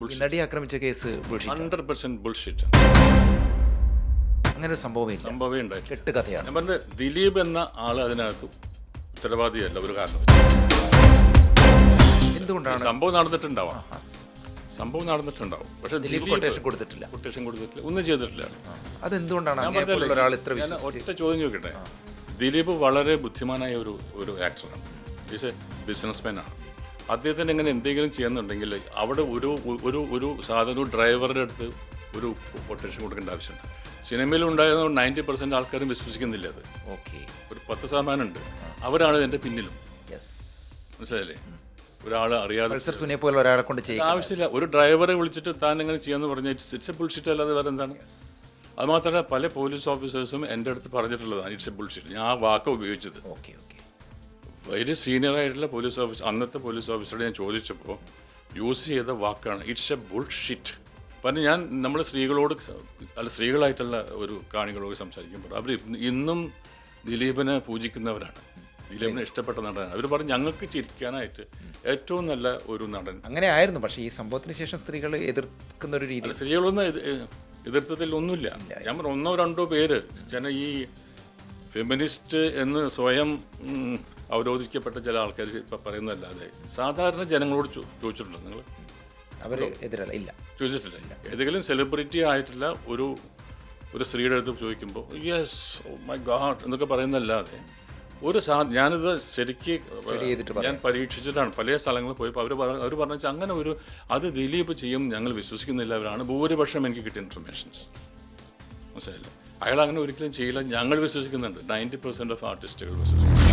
ഈ നടി ആക്രമിച്ച കേസ് bullshit ആണ്. 100% ബുൾഷിറ്റ്. അങ്ങനെ ഒരു സംഭവമേ ഉണ്ടായിട്ടില്ല. കെട്ടുകഥയാണ്. ഞാൻ പറഞ്ഞ ദിലീപ് എന്ന ആള് അതിനകത്ത് ഉത്തരവാദിയല്ല ഒരു കാരണം. എന്തുകൊണ്ടാണ് സംഭവം നടന്നിട്ടുണ്ടാവാം. പക്ഷെ ദിലീപ് കൊട്ടേഷൻ കൊടുത്തിട്ടില്ല, ഒന്നും ചെയ്തിട്ടില്ല. അതെന്തുകൊണ്ടാണ് ഞാൻ അങ്ങനെയുള്ള ഒരാൾ ഇത്ര ഞാൻ വിശ്വസിച്ച് ഒറ്റ ചോദ്യം ചോദിക്കട്ടെ. ദിലീപ് വളരെ ബുദ്ധിമാനായ ഒരു ആക്ടറാണ്. ഈസ് എ ബിസിനസ്മാൻ ആണ്. അദ്ദേഹത്തിന് എങ്ങനെ എന്തെങ്കിലും ചെയ്യുന്നുണ്ടെങ്കിൽ അവിടെ ഒരു സാധാരണ ഡ്രൈവറുടെ അടുത്ത് ഒരു കൊട്ടേഷൻ കൊടുക്കേണ്ട ആവശ്യമുണ്ട്. സിനിമയിൽ ഉണ്ടായിരുന്ന 90% ആൾക്കാരും വിശ്വസിക്കുന്നില്ല. അത് ഓക്കെ, ഒരു 10% ഉണ്ട്. അവരാണ് ഇതിൻ്റെ പിന്നിലും. മനസ്സിലായില്ലേ? ഒരാൾ അറിയാതെ സുനിയെ പോലെ ഒരാളെ കൊണ്ട് ചെയ്യാൻ ആവശ്യമില്ല. ഒരു ഡ്രൈവറെ വിളിച്ചിട്ട് താൻ എങ്ങനെ ചെയ്യാന്ന് പറഞ്ഞാൽ ഇറ്റ്സ് എ ബുൾഷിറ്റ് അല്ലാതെ വേറെ എന്താണ്? അത് മാത്രമല്ല പല പോലീസ് ഓഫീസേഴ്സും എൻ്റെ അടുത്ത് പറഞ്ഞിട്ടുള്ളതാണ് ഇറ്റ്സ് എ ബുൾഷിറ്റ്. ഞാൻ ആ വാക്ക് ഉപയോഗിച്ചത്. വെരി സീനിയർ ആയിട്ടുള്ള പോലീസ് ഓഫീസർ, അന്നത്തെ പോലീസ് ഓഫീസറോട് ഞാൻ ചോദിച്ചപ്പോൾ യൂസ് ചെയ്ത വാക്കാണ് ഇറ്റ്സ് എ ബുൾഷിറ്റ്. പറഞ്ഞ് ഞാൻ നമ്മൾ സ്ത്രീകളായിട്ടുള്ള ഒരു കാണികളോട് സംസാരിക്കുമ്പോൾ അവർ ഇന്നും ദിലീപിനെ പൂജിക്കുന്നവരാണ്, ദിലീപിനെ ഇഷ്ടപ്പെട്ട നടനാണ്. അവർ പറഞ്ഞു ഞങ്ങൾക്ക് ചിരിക്കാനായിട്ട് ഏറ്റവും നല്ല ഒരു നടൻ. അങ്ങനെ ആയിരുന്നു. പക്ഷേ ഈ സംഭവത്തിന് ശേഷം സ്ത്രീകൾ എതിർക്കുന്ന ഒരു രീതി, സ്ത്രീകളൊന്നും എതിർത്തത്തിൽ ഒന്നുമില്ല. ഞാൻ പറഞ്ഞു 1-2 പേര് ഈ ഫെമിനിസ്റ്റ് എന്ന് സ്വയം അവരോധിക്കപ്പെട്ട ചില ആൾക്കാർ ഇപ്പം പറയുന്നതല്ലാതെ സാധാരണ ജനങ്ങളോട് ചോദിച്ചിട്ടുണ്ടോ നിങ്ങൾ? അവർ എതിരല്ല, ഇല്ല, ചോദിച്ചിട്ടില്ല. ഏതെങ്കിലും സെലിബ്രിറ്റി ആയിട്ടുള്ള ഒരു സ്ത്രീയുടെ അടുത്ത് ചോദിക്കുമ്പോൾ യെസ് മൈ ഗാഡ് എന്നൊക്കെ പറയുന്നതല്ലാതെ ഞാനിത് ശരിക്കും ഞാൻ പരീക്ഷിച്ചിട്ടാണ് പല സ്ഥലങ്ങളിൽ പോയപ്പോൾ അവർ പറഞ്ഞു അങ്ങനെ അത് ദിലീപ് ചെയ്യും ഞങ്ങൾ വിശ്വസിക്കുന്നില്ലവരാണ് ഭൂരിപക്ഷം എനിക്ക് കിട്ടിയ ഇൻഫർമേഷൻസ്. മനസ്സിലായില്ലേ? അയാൾ അങ്ങനെ ഒരിക്കലും ചെയ്യില്ല, ഞങ്ങൾ വിശ്വസിക്കുന്നുണ്ട്. 90% ഓഫ് ആർട്ടിസ്റ്റുകൾ വിശ്വസിക്കുന്നു.